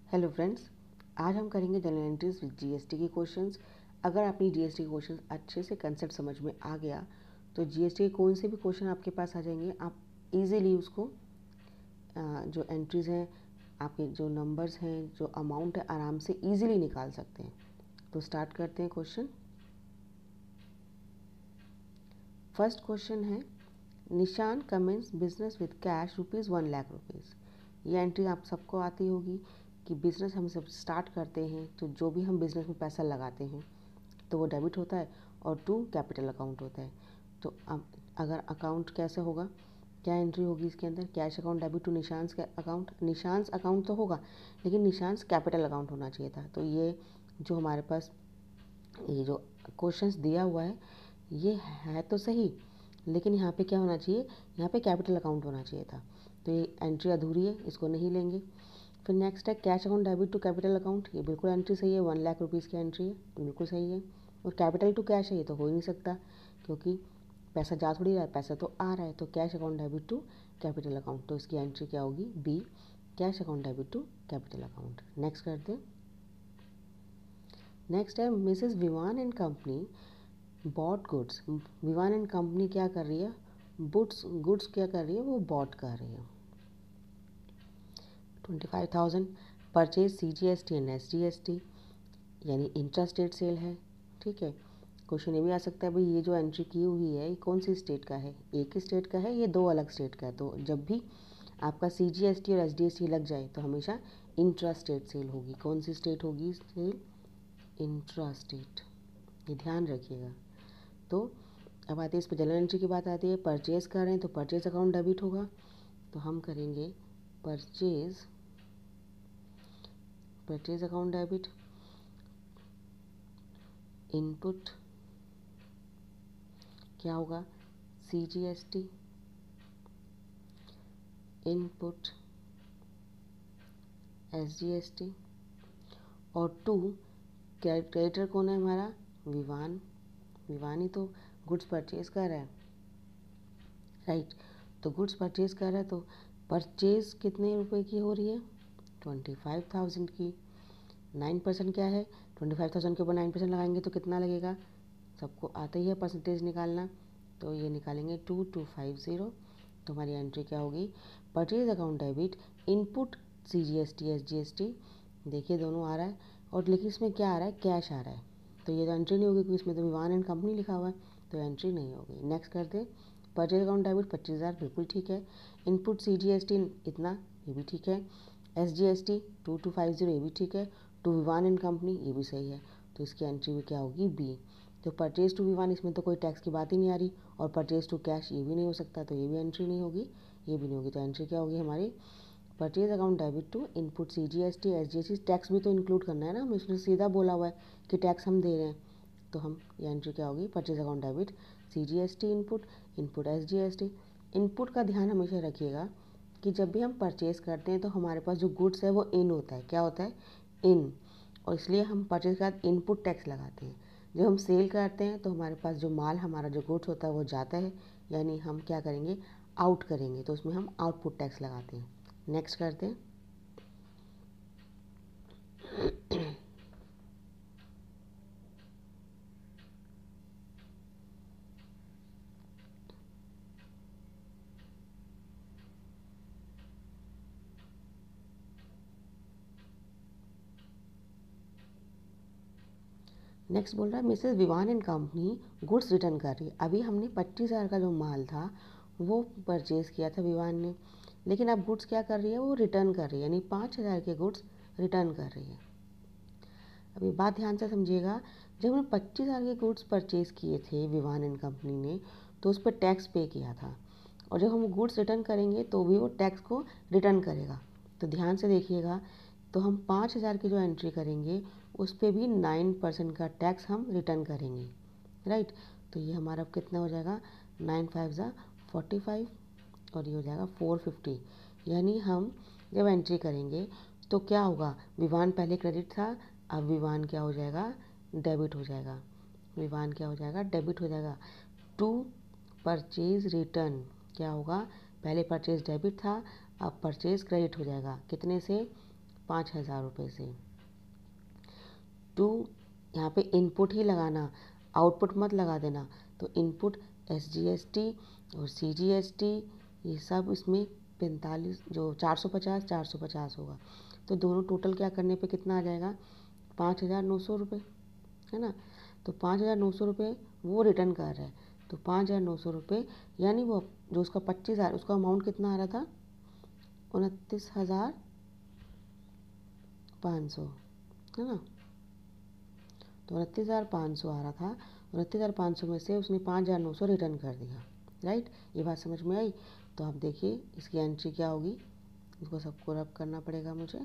Hello friends, आज हम करेंगे जनरल एंट्रीज विद जीएसटी के क्वेश्चंस। अगर आपने जीएसटी के क्वेश्चंस अच्छे से कंसेप्ट समझ में आ गया तो जीएसटी के कौन से भी क्वेश्चन आपके पास आ जाएंगे। आप इजीली उसको जो एंट्रीज हैं, आपके जो नंबर्स हैं, जो अमाउंट है, आराम से इजीली निकाल सकते हैं। तो स्टार्ट करते हैं क्वेश्चन। फर्स्ट क्वेश्चन है, निशान कमेंस बिजनेस विद कैश ₹1,00,000। ये एंट्री आप सबको आती होगी कि बिज़नेस हम सब स्टार्ट करते हैं तो जो भी हम बिज़नेस में पैसा लगाते हैं तो वो डेबिट होता है और टू कैपिटल अकाउंट होता है। तो अब अगर अकाउंट कैसे होगा, क्या एंट्री होगी इसके अंदर, cash account debit to Nishant's account. Nishant's account तो होगा लेकिन निशांस कैपिटल अकाउंट होना चाहिए था। तो ये जो हमारे पास ये जो क्वेश्चंस दिया हुआ है ये है तो सही, लेकिन यहाँ पे क्या होना चाहिए, यहाँ पे कैपिटल अकाउंट होना चाहिए था। तो ये एंट्री अधूरी है, इसको नहीं लेंगे। फिर नेक्स्ट है cash account debit to capital account. ये बिल्कुल एंट्री सही है, ₹1,00,000 की एंट्री है, बिल्कुल सही है। और कैपिटल टू कैश है, ये तो हो ही नहीं सकता क्योंकि पैसा जा थोड़ी रहा है, पैसा तो आ रहा है। तो cash account debit to capital account, तो इसकी एंट्री क्या होगी, B, cash account debit to capital account. Next करते हैं। नेक्स्ट है Mrs Vivan and company bought goods. Vivan and company क्या कर रही है, गुड्स क्या कर रही है, वो बॉट कर रही है। 25,000 परचेज CGST एंड SGST यानी इंट्रास्टेट सेल है। ठीक है, क्वेश्चन ये भी आ सकता है भाई ये जो एंट्री की हुई है ये कौन सी स्टेट का है, एक ही स्टेट का है, ये दो अलग स्टेट का है। तो जब भी आपका CGST और SGST लग जाए तो हमेशा इंट्रास्टेट सेल होगी। कौन सी स्टेट होगी सेल, इंट्रास्टेट, ये ध्यान रखिएगा। तो अब आती है इस पर जनरल एंट्री की बात आती है। परचेज कर रहे हैं तो परचेज अकाउंट डेबिट होगा, तो हम करेंगे परचेज अकाउंट डेबिट। इनपुट क्या होगा, CGST, इनपुट SGST, और टू क्रेडिटर कौन है हमारा, विवान। विवान ही तो गुड्स परचेज कर रहा है, राइट। तो गुड्स परचेज कर रहा है तो परचेज कितने रुपए की हो रही है, 25,000 की। 9% क्या है, 25,000 के ऊपर 9% लगाएंगे तो कितना लगेगा, सबको आता ही है परसेंटेज निकालना। तो ये निकालेंगे 2250। तो हमारी एंट्री क्या होगी, purchase account debit input CGST SGST, देखिए दोनों आ रहा है, और लेकिन इसमें क्या आ रहा है, कैश आ रहा है। तो ये तो एंट्री नहीं होगी क्योंकि इसमें तो विवान एंड कंपनी लिखा हुआ है, तो एंट्री नहीं होगी। नेक्स्ट करते हैं, परचेज अकाउंट डेबिट 25,000 बिल्कुल ठीक है। इनपुट CGST इतना, ये भी ठीक है। SGST 2250 ये भी ठीक है। टू विवान एंड कंपनी ये भी सही है। तो इसकी एंट्री भी क्या होगी, बी। तो परचेज टू विवान, इसमें तो कोई टैक्स की बात ही नहीं आ रही, और परचेज टू कैश ये भी नहीं हो सकता, तो ये भी एंट्री नहीं होगी, ये भी नहीं होगी। तो एंट्री क्या होगी हमारी, purchase account debit to input CGST SGST, tax भी तो इंक्लूड करना है ना, हमें इसमें सीधा बोला हुआ है कि टैक्स हम दे रहे हैं। तो हम ये एंट्री क्या होगी, purchase account debit CGST input SGST। Input का ध्यान हमेशा रखिएगा कि जब भी हम परचेज करते हैं तो हमारे पास जो गुड्स है वो इन होता है, क्या होता है, इन, और इसलिए हम परचेज के बाद इनपुट टैक्स लगाते हैं। जब हम सेल करते हैं तो हमारे पास जो माल, हमारा जो गुड्स होता है वो जाता है, यानी हम क्या करेंगे, आउट करेंगे, तो उसमें हम आउटपुट टैक्स लगाते हैं। नेक्स्ट करते हैं। नेक्स्ट बोल रहा है Mrs Vivan and company goods return कर रही है। अभी हमने 25,000 का जो माल था वो परचेज़ किया था विवान ने, लेकिन अब गुड्स क्या कर रही है, वो रिटर्न कर रही है, यानी 5,000 के गुड्स रिटर्न कर रही है। अभी बात ध्यान से समझिएगा, जब हमने 25,000 के गुड्स परचेज़ किए थे विवान एंड कंपनी ने, तो उस पर टैक्स पे किया था, और जब हम गुड्स रिटर्न करेंगे तो भी वो टैक्स को रिटर्न करेगा। तो ध्यान से देखिएगा, तो हम 5,000 की जो एंट्री करेंगे उस पर भी 9% का टैक्स हम रिटर्न करेंगे, राइट। तो ये हमारा अब कितना हो जाएगा, 9 5 ज़ा 45, और ये हो जाएगा 450। यानी हम जब एंट्री करेंगे तो क्या होगा, विवान पहले क्रेडिट था, अब विवान क्या हो जाएगा, डेबिट हो जाएगा। विवान क्या हो जाएगा, डेबिट हो जाएगा। टू परचेज रिटर्न क्या होगा, पहले परचेज डेबिट था, अब परचेज क्रेडिट हो जाएगा, कितने से, 5,000 रुपये से। टू, यहाँ पे इनपुट ही लगाना, आउटपुट मत लगा देना। तो इनपुट SGST और CGST ये सब इसमें 45 जो 450 होगा। तो दोनों टोटल क्या करने पे कितना आ जाएगा, 5,900 रुपये, है ना। तो 5,900 रुपये वो रिटर्न कर रहा है। तो 5,900 रुपये यानी वो जो उसका 25,000 उसका अमाउंट कितना आ रहा था, 29,500, है ना। तो 29,500 आ रहा था, 29,500 में से उसने 5,900 रिटर्न कर दिया। राइट, ये बात समझ में आई। तो आप देखिए इसकी एंट्री क्या होगी, इसको सबको रब करना पड़ेगा मुझे।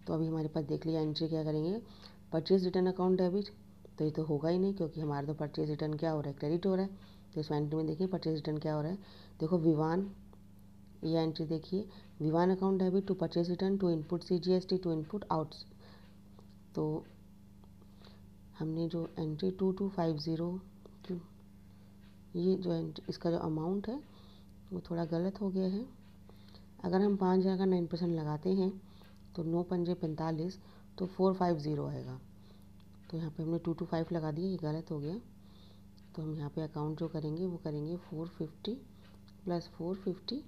तो अभी हमारे पास देख लिया एंट्री क्या करेंगे, परचेज रिटर्न अकाउंट डेबिट। तो ये तो होगा ही नहीं क्योंकि हमारा तो परचेज रिटर्न क्या हो रहा है, क्रेडिट हो रहा है। तो इस एंट्री में देखिए परचेज रिटर्न क्या हो रहा है, देखो विवान, ये एंट्री देखिए, Vivan account debit to purchase return to input CGST to input outs. तो हमने जो एंट्री 2250 ये जो एंट्री इसका जो अमाउंट है वो थोड़ा गलत हो गया है। अगर हम 5,000 का 9% लगाते हैं तो 9 पंजे 45, तो 450 आएगा। तो यहाँ पे हमने 225 लगा दिया, ये गलत हो गया। तो हम यहाँ पे अकाउंट जो करेंगे वो करेंगे 450 + 450,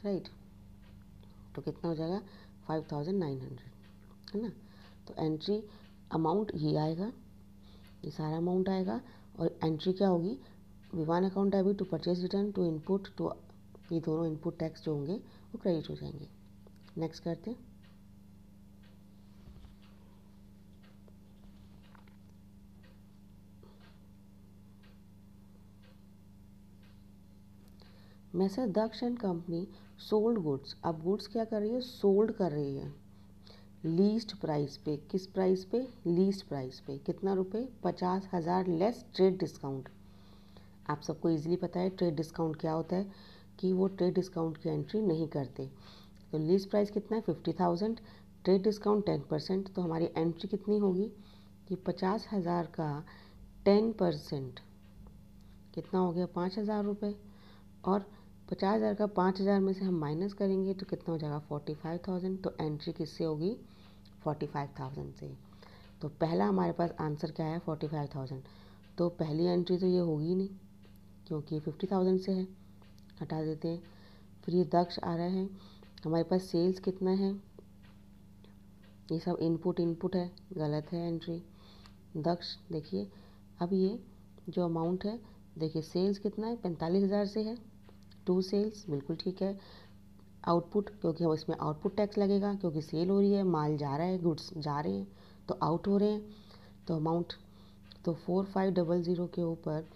राइट। तो कितना हो जाएगा, 5,900, है ना। तो एंट्री अमाउंट ये आएगा, ये सारा अमाउंट आएगा। और एंट्री क्या होगी, Vivan account debit to purchase return to input to, ये दोनों इनपुट टैक्स जो होंगे वो क्रेडिट हो जाएंगे। नेक्स्ट करते हैं। मैसर दक्ष एंड कंपनी सोल्ड गुड्स। अब गुड्स क्या कर रही है, सोल्ड कर रही है लीस्ट प्राइस पे। किस प्राइस पे, लीस्ट प्राइस पे। कितना रुपए, 50,000 लेस ट्रेड डिस्काउंट। आप सबको इजीली पता है ट्रेड डिस्काउंट क्या होता है, कि वो ट्रेड डिस्काउंट की एंट्री नहीं करते। तो लीस्ट प्राइस कितना है, 50,000, ट्रेड डिस्काउंट 10%। तो हमारी एंट्री कितनी होगी कि 50,000 का 10% कितना हो गया, 5,000 रुपये। और 50,000 का 5,000 में से हम माइनस करेंगे तो कितना हो जाएगा, 45,000। तो एंट्री किससे होगी, 45,000 से। तो पहला हमारे पास आंसर क्या है, 45,000। तो पहली एंट्री तो ये होगी नहीं क्योंकि 50,000 से है, हटा देते हैं। फिर ये दक्ष आ रहा है, हमारे पास सेल्स कितना है, ये सब इनपुट है, गलत है एंट्री। दक्ष देखिए, अब ये जो अमाउंट है देखिए, सेल्स कितना है, 45,000 से है, टू सेल्स, बिल्कुल ठीक है। आउटपुट, क्योंकि हम इसमें आउटपुट टैक्स लगेगा क्योंकि सेल हो रही है, माल जा रहा है, गुड्स जा रहे हैं, तो आउट हो रहे हैं। तो अमाउंट, तो 4500 के ऊपर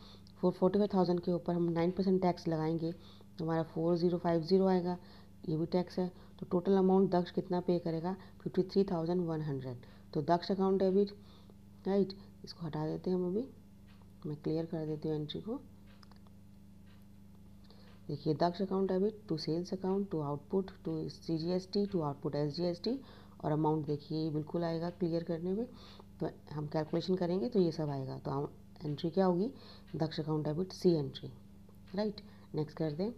45,000 के ऊपर हम 9% टैक्स लगाएंगे तो हमारा 4050 आएगा, ये भी टैक्स है। तो टोटल अमाउंट दक्ष कितना पे करेगा, 53,100। तो दक्ष अकाउंट डेबिट, राइट। इसको हटा देते हैं हम, अभी मैं क्लियर कर देती हूँ एंट्री को। देखिए Daksh account debit to sales account to output to CGST to output SGST, और अमाउंट देखिए बिल्कुल आएगा क्लियर करने में। तो हम कैलकुलेशन करेंगे तो ये सब आएगा। तो एंट्री क्या होगी, Daksh account debit C entry, right. Next कर दें।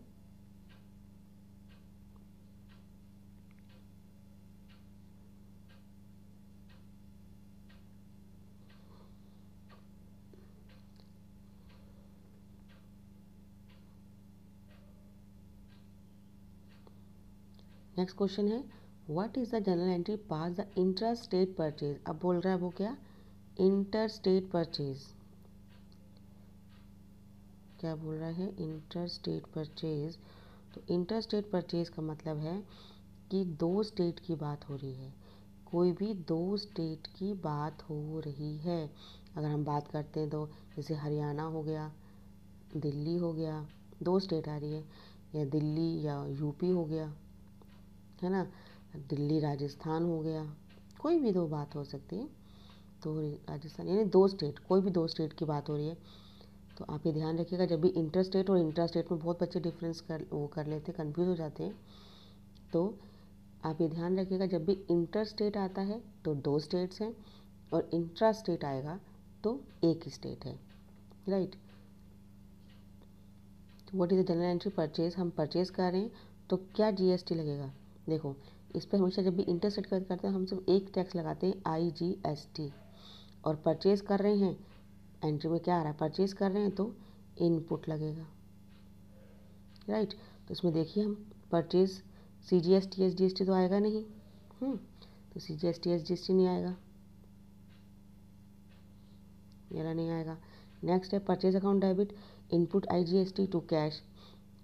नेक्स्ट क्वेश्चन है, what is the general entry pass the inter state purchase. अब बोल रहा है वो क्या, इंटर स्टेट परचेज। क्या बोल रहा है, इंटर स्टेट परचेज। तो इंटर स्टेट परचेज का मतलब है कि दो स्टेट की बात हो रही है, कोई भी दो स्टेट की बात हो रही है। अगर हम बात करते हैं तो जैसे हरियाणा हो गया, दिल्ली हो गया, दो स्टेट आ रही है, या दिल्ली या यूपी हो गया, है ना, दिल्ली राजस्थान हो गया, कोई भी दो बात हो सकती है। तो राजस्थान यानी दो स्टेट, कोई भी दो स्टेट की बात हो रही है। तो आप ये ध्यान रखिएगा, जब भी इंटर स्टेट और इंट्रा स्टेट में बहुत बच्चे डिफरेंस कर लेते हैं, कंफ्यूज हो जाते हैं। तो आप ये ध्यान रखिएगा, जब भी इंटर स्टेट आता है तो दो स्टेट्स हैं, और इंट्रा स्टेट आएगा तो एक ही स्टेट है, right. What is the general entry purchase, हम परचेज कर रहे हैं तो क्या जीएसटी लगेगा। देखो इस पर हमेशा जब भी इंटरसेट करते हैं हम सिर्फ एक टैक्स लगाते हैं IGST, और परचेज कर रहे हैं एंट्री में क्या आ रहा है, परचेज कर रहे हैं तो इनपुट लगेगा, राइट। तो इसमें देखिए हम परचेज CGST SGST तो आएगा नहीं, तो CGST SGST नहीं आएगा, मेरा नहीं आएगा। नेक्स्ट है purchase account debit input IGST to cash,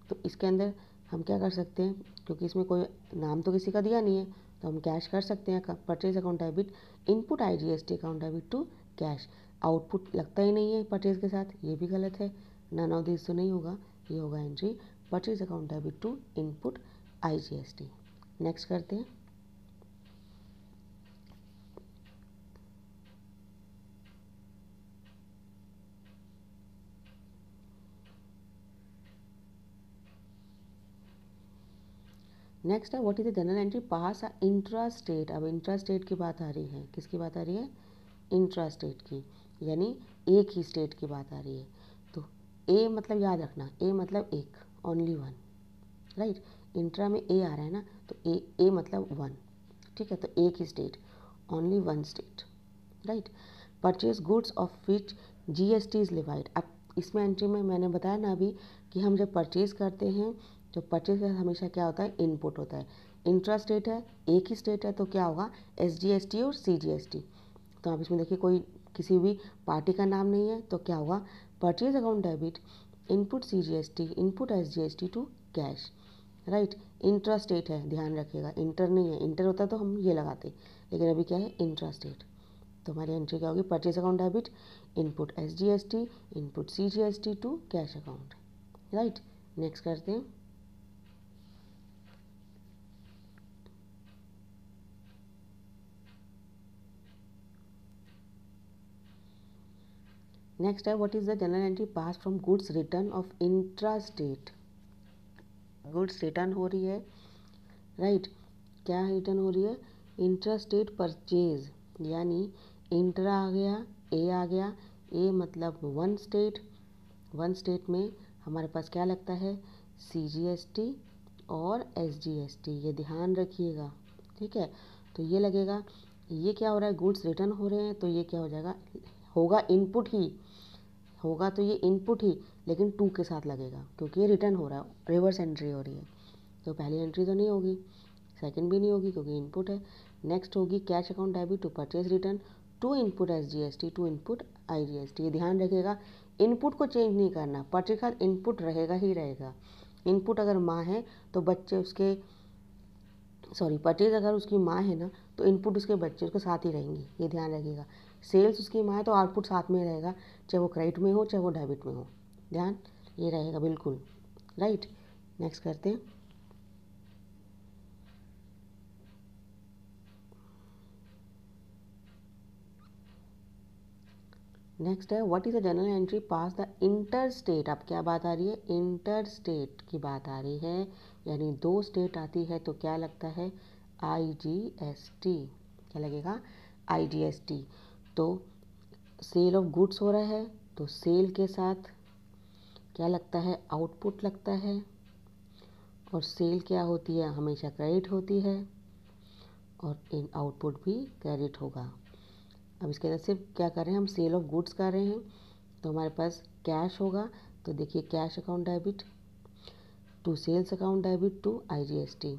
तो इसके अंदर हम क्या कर सकते हैं, क्योंकि इसमें कोई नाम तो किसी का दिया नहीं है तो हम कैश कर सकते हैं। Purchase account debit input IGST account debit to cash, output लगता ही नहीं है परचेज के साथ, ये भी गलत है, नन ऑफ दिस तो नहीं होगा, ये होगा entry purchase account debit to input IGST। Next करते हैं। नेक्स्ट है what is the general entry pass intra state. अब इंट्रा स्टेट की बात आ रही है, किसकी बात आ रही है, इंट्रा स्टेट की, यानी एक ही स्टेट की बात आ रही है। तो ए मतलब याद रखना, ए मतलब एक, ओनली वन, राइट। इंट्रा में ए आ रहा है ना, तो ए मतलब वन, ठीक है। तो एक ही state, only one state, right. Purchase goods of which GST is levied. अब इसमें एंट्री में मैंने बताया ना अभी कि हम जब परचेज करते हैं, जो परचेज का हमेशा क्या होता है, इनपुट होता है। इंट्रा स्टेट है, एक ही स्टेट है, तो क्या होगा, SGST और CGST। तो आप इसमें देखिए कोई किसी भी पार्टी का नाम नहीं है, तो क्या होगा, purchase account debit input CGST input SGST to cash, right. Intra state है, ध्यान रखिएगा, इंटर नहीं है, इंटर होता तो हम ये लगाते, लेकिन अभी क्या है, इंट्रा स्टेट। तो हमारी एंट्री क्या होगी, purchase account debit input SGST input CGST to cash account, right. Next करते हैं। नेक्स्ट है what is the general entry pass from goods return of intra state. Goods return हो रही है, राइट। क्या रिटर्न हो रही है, इंट्रा स्टेट परचेज, यानी इंट्रा आ गया, ए आ गया, ए मतलब वन स्टेट, वन स्टेट में हमारे पास क्या लगता है, CGST और SGST, ये ध्यान रखिएगा, ठीक है। तो ये लगेगा, ये क्या हो रहा है, गुड्स रिटर्न हो रहे हैं, तो ये क्या हो जाएगा, होगा इनपुट ही, होगा तो ये इनपुट ही, लेकिन टू के साथ लगेगा क्योंकि ये रिटर्न हो रहा है, रिवर्स एंट्री हो रही है। तो पहली एंट्री तो नहीं होगी, सेकंड भी नहीं होगी क्योंकि इनपुट है। नेक्स्ट होगी cash account debit to purchase return to input SGST to input IGST। ये ध्यान रखिएगा, इनपुट को चेंज नहीं करना, परचेज का इनपुट रहेगा ही रहेगा। इनपुट अगर माँ है तो बच्चे उसके, सॉरी परचेज अगर उसकी माँ है ना, तो इनपुट उसके बच्चे उसके साथ ही रहेंगे, ये ध्यान रखिएगा। सेल्स उसकी माँ है तो आउटपुट साथ में रहेगा, चाहे वो क्रेडिट में हो चाहे वो डेबिट में हो, ध्यान ये रहेगा बिल्कुल, राइट। नेक्स्ट करते हैं। नेक्स्ट है what is the general entry pass the inter state. अब क्या बात आ रही है, इंटर स्टेट की बात आ रही है, यानी दो स्टेट आती है तो क्या लगता है, IGST, क्या लगेगा, IGST। तो सेल ऑफ गुड्स हो रहा है तो सेल के साथ क्या लगता है, आउटपुट लगता है, और सेल क्या होती है, हमेशा क्रेडिट होती है, और इन आउटपुट भी क्रेडिट होगा। अब इसके अंदर सिर्फ क्या कर रहे हैं, हम सेल ऑफ गुड्स कर रहे हैं, तो हमारे पास कैश होगा, तो देखिए cash account debit to sales account debit to IGST,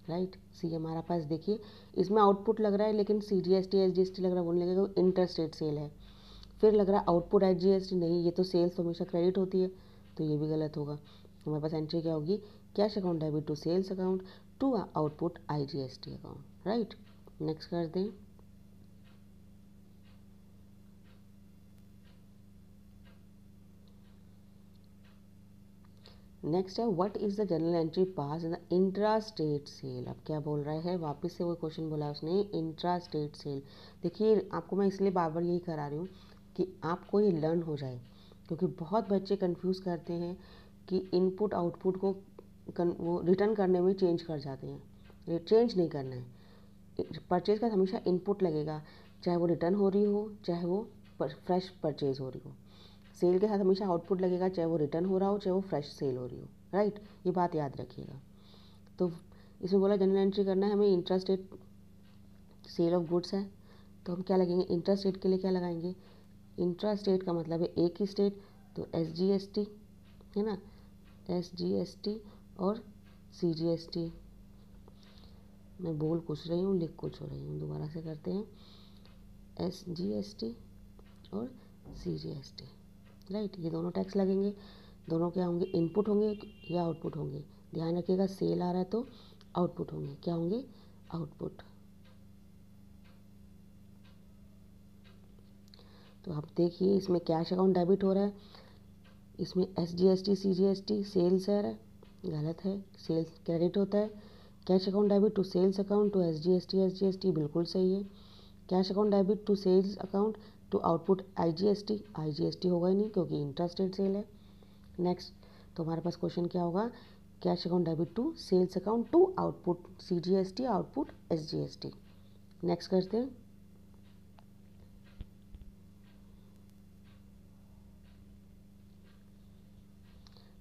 right. सी हमारा पास देखिए इसमें आउटपुट लग रहा है लेकिन CGST SGST लग रहा है, बोलने लगेगा इंटर स्टेट सेल है। फिर लग रहा है आउटपुट IGST, नहीं ये तो सेल्स तो हमेशा क्रेडिट होती है, तो ये भी गलत होगा। हमारे पास एंट्री क्या होगी, cash account debit to sales account to output IGST account, right. Next कर दें। नेक्स्ट है what is the general entry pass in the intra state sale. अब क्या बोल रहा है, वापस से वो क्वेश्चन बोला उसने, इंट्रा स्टेट सेल। देखिए आपको मैं इसलिए बार बार यही करा रही हूँ कि आपको ये लर्न हो जाए, क्योंकि बहुत बच्चे कंफ्यूज करते हैं कि इनपुट आउटपुट को वो रिटर्न करने में चेंज कर जाते हैं, ये चेंज नहीं करना है। परचेज का हमेशा इनपुट लगेगा, चाहे वो रिटर्न हो रही हो चाहे वो फ्रेश परचेज हो रही हो। सेल के साथ हमेशा आउटपुट लगेगा, चाहे वो रिटर्न हो रहा हो चाहे वो फ्रेश सेल हो रही हो, राइट, ये बात याद रखिएगा। तो इसमें बोला जनरल एंट्री करना है हमें, इंट्रास्टेट सेल ऑफ गुड्स है, तो हम क्या लगेंगे, इंट्रास्टेट के लिए क्या लगाएंगे, इंट्रास्टेट का मतलब है एक ही स्टेट, तो SGST है ना, SGST और CGST। मैं बोल कुछ रही हूँ लिख कुछ हो रही हूँ, दोबारा से करते हैं, SGST और CGST, राइट। ये दोनों टैक्स लगेंगे, दोनों क्या होंगे, इनपुट होंगे या आउटपुट होंगे। ध्यान रखिएगा, सेल आ रहा है तो आउटपुट होंगे, क्या होंगे, आउटपुट। तो आप देखिए इसमें कैश अकाउंट डेबिट हो रहा है, इसमें SGST CGST सेल्स है, गलत है, सेल्स क्रेडिट होता है। Cash account debit to sales account to SGST बिल्कुल सही है। Cash account debit to sales account to output IGST होगा ही नहीं क्योंकि इंट्रास्टेट सेल है। नेक्स्ट, तो हमारे पास क्वेश्चन क्या होगा, cash account debit to sales account to output CGST output SGST। Next करते हैं,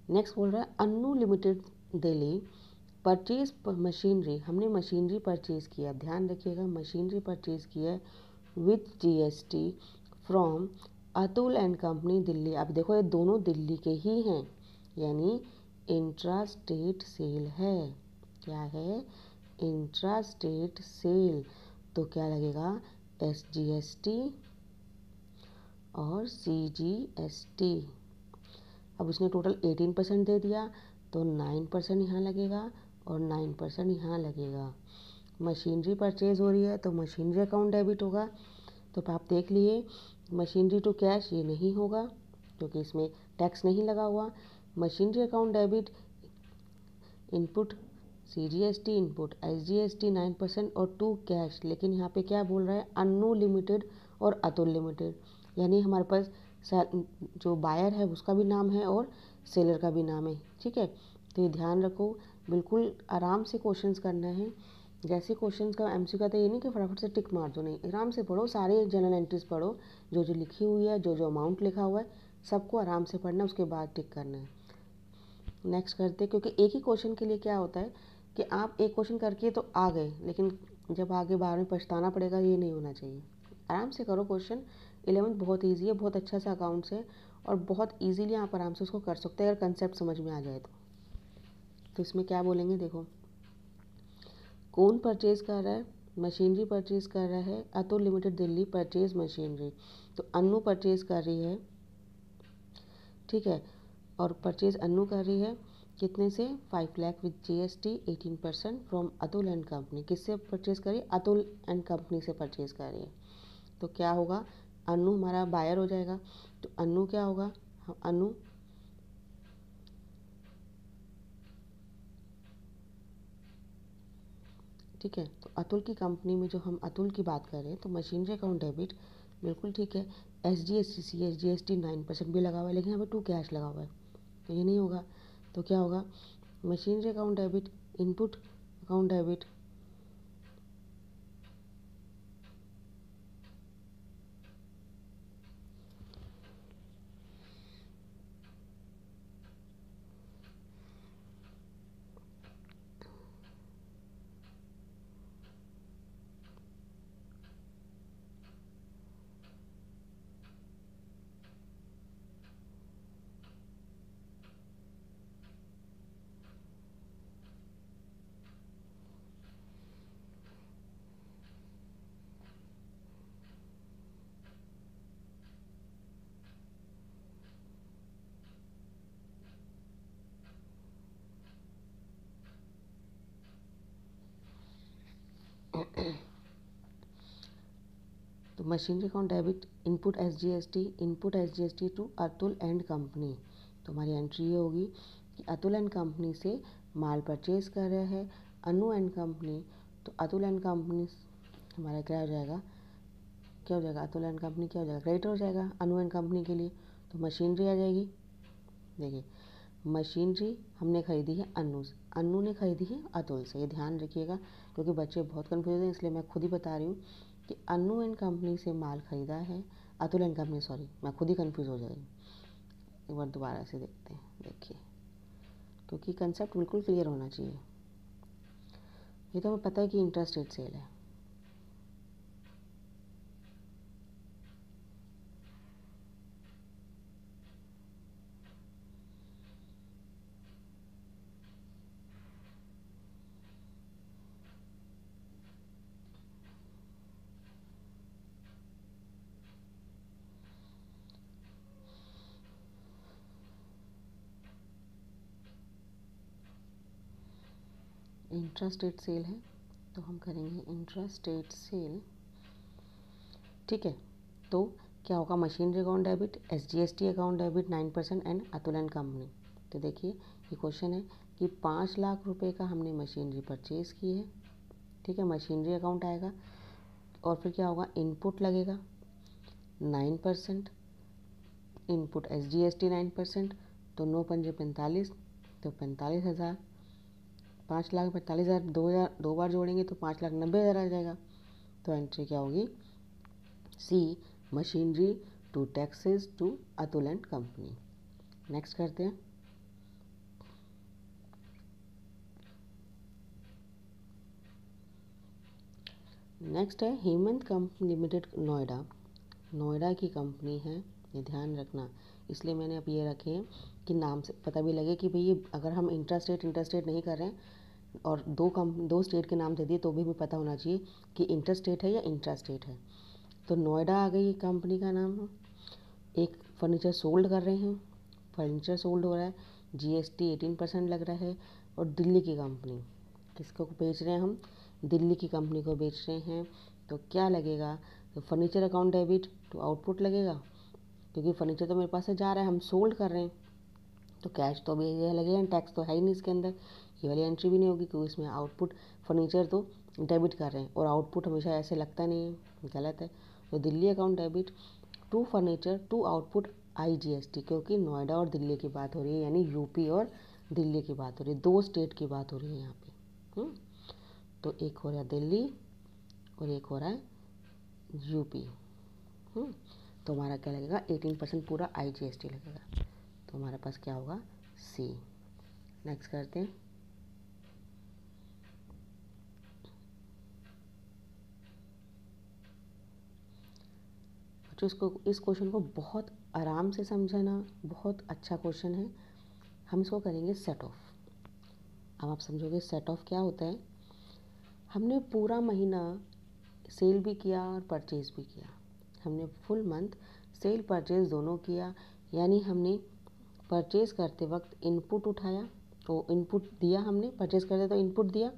नेक्स्ट बोल रहा है Annu limited Delhi purchase machinery, हमने मशीनरी परचेज किया, ध्यान रखिएगा मशीनरी परचेज किया with GST from Atul and company Delhi. अब देखो ये दोनों दिल्ली के ही हैं, यानी इंट्रा स्टेट सेल है, क्या है, इंट्रा स्टेट सेल। तो क्या लगेगा, SGST और CGST। अब उसने टोटल 18% दे दिया तो 9% यहाँ लगेगा और 9% यहाँ लगेगा। मशीनरी परचेज हो रही है तो मशीनरी अकाउंट डेबिट होगा, तो आप देख लिए मशीनरी टू कैश ये नहीं होगा क्योंकि इसमें टैक्स नहीं लगा हुआ। Machinery account debit input CGST input SGST 9% और टू कैश, लेकिन यहाँ पे क्या बोल रहा है, अन्नू लिमिटेड और अतुल लिमिटेड, यानी हमारे पास जो बायर है उसका भी नाम है और सेलर का भी नाम है, ठीक है। तो ये ध्यान रखो, बिल्कुल आराम से क्वेश्चंस करना है। जैसे क्वेश्चंस का MCQ का, तो ये नहीं कि फटाफट से टिक मार दो, नहीं, आराम से पढ़ो, सारे जनरल एंट्रीज पढ़ो, जो जो लिखी हुई है, जो जो अमाउंट लिखा हुआ है सबको आराम से पढ़ना, उसके बाद टिक करना है। नेक्स्ट करते, क्योंकि एक ही क्वेश्चन के लिए क्या होता है कि आप एक क्वेश्चन करके तो आ गए, लेकिन जब आगे बाद में पछताना पड़ेगा, ये नहीं होना चाहिए। आराम से करो क्वेश्चन, 11th बहुत इजी है, बहुत अच्छा सा अकाउंट्स है और बहुत इजीली आप आराम से उसको कर सकते हैं अगर कंसेप्ट समझ में आ जाए तो इसमें क्या बोलेंगे, देखो कौन परचेज कर रहा है, मशीनरी परचेज कर रहा है, Atul limited Delhi purchase machinery, तो अन्नू परचेज कर रही है, ठीक है, और परचेज अन्नू कर रही है कितने से, 5 lakh with GST 18% from Atul and company. किससे परचेज करी, अतुल एंड कंपनी से परचेज कर रही है। तो क्या होगा, अन्नू हमारा बायर हो जाएगा, तो अन्नू क्या होगा, अन्नू ठीक है। तो अतुल की कंपनी में जो हम अतुल की बात कर रहे हैं तो मशीनरी अकाउंट डेबिट बिल्कुल ठीक है, SGST CGST 9% भी लगा हुआ है, लेकिन यहाँ पे टू कैश लगा हुआ है तो ये नहीं होगा। तो क्या होगा, machinery account debit input account debit तो machinery account debit input SGST to Atul and company. तो हमारी एंट्री ये होगी कि अतुल एंड कंपनी से माल परचेज कर रहा है अनु एंड कंपनी, तो अतुल एंड कंपनी हमारा क्या हो जाएगा, क्या हो जाएगा, अतुल एंड कंपनी क्या हो जाएगा, क्रेडिट हो जाएगा अनु एंड कंपनी के लिए। तो मशीनरी आ जाएगी, देखिए मशीनरी हमने खरीदी है अन्नू से, अन्नू ने खरीदी है अतुल से, ये ध्यान रखिएगा क्योंकि बच्चे बहुत कन्फ्यूज हैं, इसलिए मैं खुद ही बता रही हूँ कि अन्नू एंड कंपनी से माल खरीदा है अतुल एंड कंपनी, सॉरी मैं खुद ही कंफ्यूज हो जाएगी। एक बार दोबारा से देखते हैं, देखिए, क्योंकि कंसेप्ट बिल्कुल क्लियर होना चाहिए। ये तो हमें पता है कि इंट्रास्टेट सेल है। इंट्रास्टेट सेल है तो हम करेंगे इंट्रास्टेट सेल, ठीक है। तो क्या होगा, machinery account debit, SGST account debit 9% and Atul and company. तो देखिए ये क्वेश्चन है कि 5 लाख रुपए का हमने मशीनरी परचेज़ की है, ठीक है, मशीनरी अकाउंट आएगा। और फिर क्या होगा, इनपुट लगेगा 9%, इनपुट SGST 9%, तो 9 पंजे 45, तो 45,000, 5,45,000 दो बार जोड़ेंगे तो 5,90,000 आ जाएगा। तो एंट्री क्या होगी, सी, machinery to taxes to Atul and company. Next करते हैं। नेक्स्ट है हेमंत कंपनी लिमिटेड नोएडा। नोएडा की कंपनी है, ये ध्यान रखना, इसलिए मैंने अब ये रखे हैं कि नाम से पता भी लगे कि भाई अगर हम इंट्रास्टेट नहीं कर रहे हैं और दो स्टेट के नाम दे दिए तो भी हमें पता होना चाहिए कि इंटरस्टेट है या इंट्रास्टेट है। तो नोएडा आ गई कंपनी का नाम है। एक फर्नीचर सोल्ड कर रहे हैं, फर्नीचर सोल्ड हो रहा है, GST 18% लग रहा है। और दिल्ली की कंपनी, किसको बेच रहे हैं हम, दिल्ली की कंपनी को बेच रहे हैं। तो क्या लगेगा, तो फर्नीचर अकाउंट डेबिट तो आउटपुट लगेगा, क्योंकि फर्नीचर तो मेरे पास से जा रहा है, हम सोल्ड कर रहे हैं, तो कैश तो अभी ये लगेगा, टैक्स तो है ही नहीं इसके अंदर, ये वाली एंट्री भी नहीं होगी, क्योंकि इसमें आउटपुट फर्नीचर तो डेबिट कर रहे हैं और आउटपुट हमेशा ऐसे लगता नहीं है, गलत है। तो Delhi account debit to furniture to output IGST, क्योंकि नोएडा और दिल्ली की बात हो रही है, यानी यूपी और दिल्ली की बात हो रही है, दो स्टेट की बात हो रही है यहाँ पे। तो एक हो रहा है दिल्ली और एक हो रहा है यूपी। तो हमारा क्या लगेगा, 18% पूरा IGST लगेगा। तो हमारे पास क्या होगा, सी। नेक्स्ट करते हैं। बच्चों इस क्वेश्चन को बहुत आराम से समझना, बहुत अच्छा क्वेश्चन है। हम इसको करेंगे सेट ऑफ। अब आप समझोगे सेट ऑफ क्या होता है। हमने पूरा महीना सेल भी किया और परचेज भी किया, हमने फुल मंथ सेल परचेज दोनों किया, यानी हमने परचेज करते वक्त इनपुट उठाया, तो इनपुट दिया, हमने परचेज करते तो इनपुट दिया,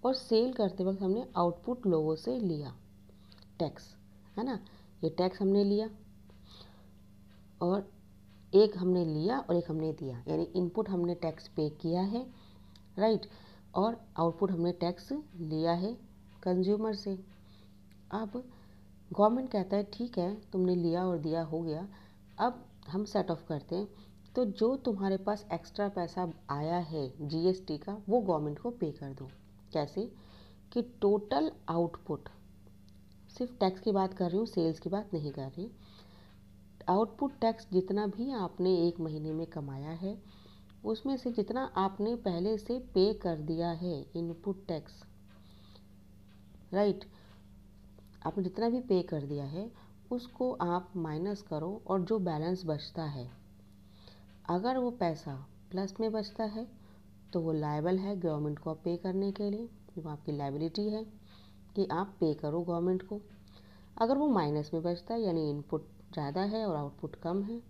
और सेल करते वक्त हमने आउटपुट लोगों से लिया, टैक्स है ना, ये टैक्स हमने लिया, और एक हमने लिया और एक हमने दिया, यानी इनपुट हमने टैक्स पे किया है, राइट, और आउटपुट हमने टैक्स लिया है कंज्यूमर से। अब गवर्नमेंट कहता है ठीक है तुमने लिया और दिया हो गया, अब हम सेट ऑफ करते हैं। तो जो तुम्हारे पास एक्स्ट्रा पैसा आया है GST का, वो गवर्नमेंट को पे कर दो। कैसे, कि टोटल आउटपुट, सिर्फ टैक्स की बात कर रही हूँ, सेल्स की बात नहीं कर रही, आउटपुट टैक्स जितना भी आपने एक महीने में कमाया है, उसमें से जितना आपने पहले से पे कर दिया है इनपुट टैक्स, राइट, आपने जितना भी पे कर दिया है उसको आप माइनस करो, और जो बैलेंस बचता है, अगर वो पैसा प्लस में बचता है तो वो लायबल है गवर्नमेंट को पे करने के लिए, वो आपकी लायबिलिटी है कि आप पे करो गवर्नमेंट को। अगर वो माइनस में बचता है, यानी इनपुट ज़्यादा है और आउटपुट कम है,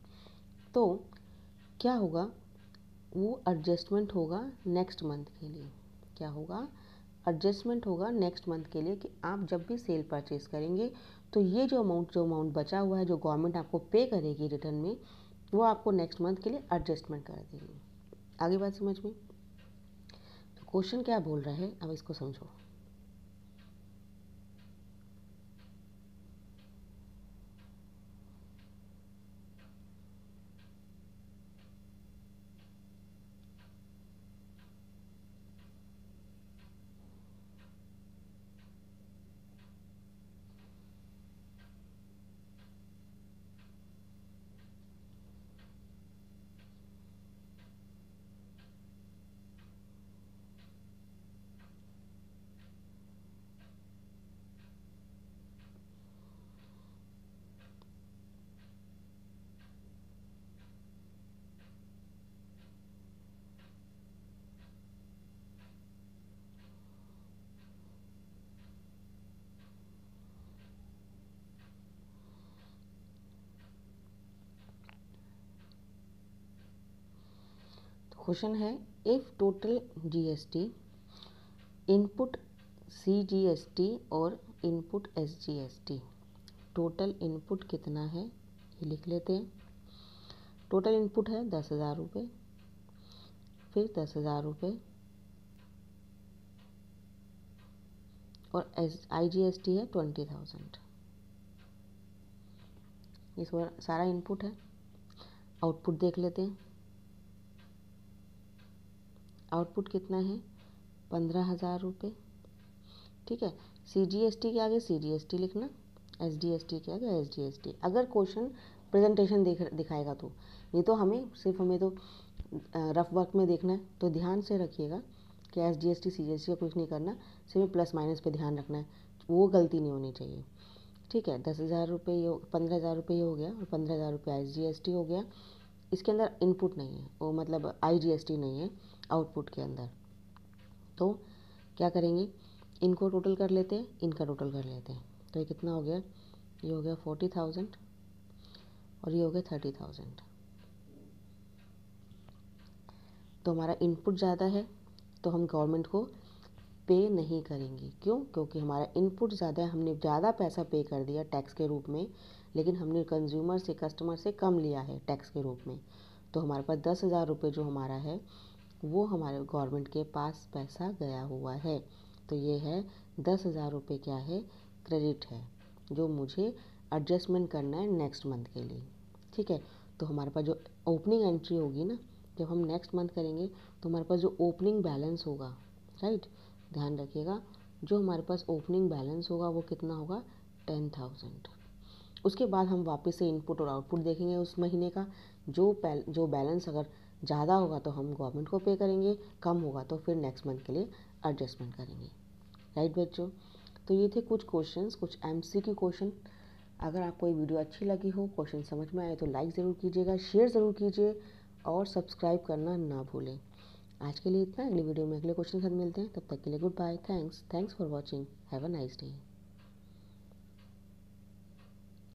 तो क्या होगा, वो एडजस्टमेंट होगा नेक्स्ट मंथ के लिए। क्या होगा, एडजस्टमेंट होगा नेक्स्ट मंथ के लिए, कि आप जब भी सेल परचेज करेंगे तो ये जो अमाउंट बचा हुआ है, जो गवर्नमेंट आपको पे करेगी रिटर्न में, वो आपको नेक्स्ट मंथ के लिए एडजस्टमेंट कर देगी। आगे बात समझ में। तो क्वेश्चन क्या बोल रहा है, अब इसको समझो। क्वेश्चन है if total GST input CGST और इनपुट एसजीएसटी, टोटल इनपुट कितना है ये लिख लेते हैं। टोटल इनपुट है 10,000 रुपये, फिर 10,000 रुपये और आईजीएसटी है 20,000। ये सारा इनपुट है। आउटपुट देख लेते हैं। आउटपुट कितना है 15,000 रुपये। ठीक है, सीजीएसटी के आगे सीजीएसटी लिखना, एसडीएसटी के आगे एसडीएसटी, अगर क्वेश्चन प्रेजेंटेशन दिखाएगा तो। नहीं तो हमें तो रफ वर्क में देखना है, तो ध्यान से रखिएगा कि एसडीएसटी सीजीएसटी का कुछ नहीं करना, सिर्फ प्लस माइनस पे ध्यान रखना है, वो गलती नहीं होनी चाहिए। ठीक है, 10,000 रुपये 15,000 रुपये हो गया और 15,000 रुपये आईजीएसटी हो गया। इसके अंदर इनपुट नहीं है, वो मतलब आईजीएसटी नहीं है आउटपुट के अंदर। तो क्या करेंगे, इनको टोटल कर लेते हैं, इनका टोटल कर लेते हैं। तो ये कितना हो गया, ये हो गया 40,000 और ये हो गया 30,000। तो हमारा इनपुट ज़्यादा है तो हम गवर्नमेंट को पे नहीं करेंगे। क्यों? क्योंकि हमारा इनपुट ज़्यादा है, हमने ज़्यादा पैसा पे कर दिया टैक्स के रूप में, लेकिन हमने कंज्यूमर से, कस्टमर से कम लिया है टैक्स के रूप में। तो हमारे पास 10,000 रुपये जो हमारा है वो हमारे गवर्नमेंट के पास पैसा गया हुआ है। तो ये है 10,000 रुपये क्या है, क्रेडिट है, जो मुझे एडजस्टमेंट करना है नेक्स्ट मंथ के लिए। ठीक है, तो हमारे पास जो ओपनिंग एंट्री होगी ना, जब हम नेक्स्ट मंथ करेंगे तो हमारे पास जो ओपनिंग बैलेंस होगा, राइट, ध्यान रखिएगा, जो हमारे पास ओपनिंग बैलेंस होगा वो कितना होगा 10,000। उसके बाद हम वापस से इनपुट और आउटपुट देखेंगे उस महीने का। जो बैलेंस अगर ज़्यादा होगा तो हम गवर्नमेंट को पे करेंगे, कम होगा तो फिर नेक्स्ट मंथ के लिए एडजस्टमेंट करेंगे। राइट बच्चों, तो ये थे कुछ क्वेश्चंस, कुछ एमसीक्यू क्वेश्चन। अगर आपको ये वीडियो अच्छी लगी हो, क्वेश्चन समझ में आए तो लाइक ज़रूर कीजिएगा, शेयर ज़रूर कीजिए और सब्सक्राइब करना ना भूलें। आज के लिए इतना, अगली वीडियो में अगले क्वेश्चन के साथ मिलते हैं। तब तक के लिए goodbye, thanks for watching, have a nice day.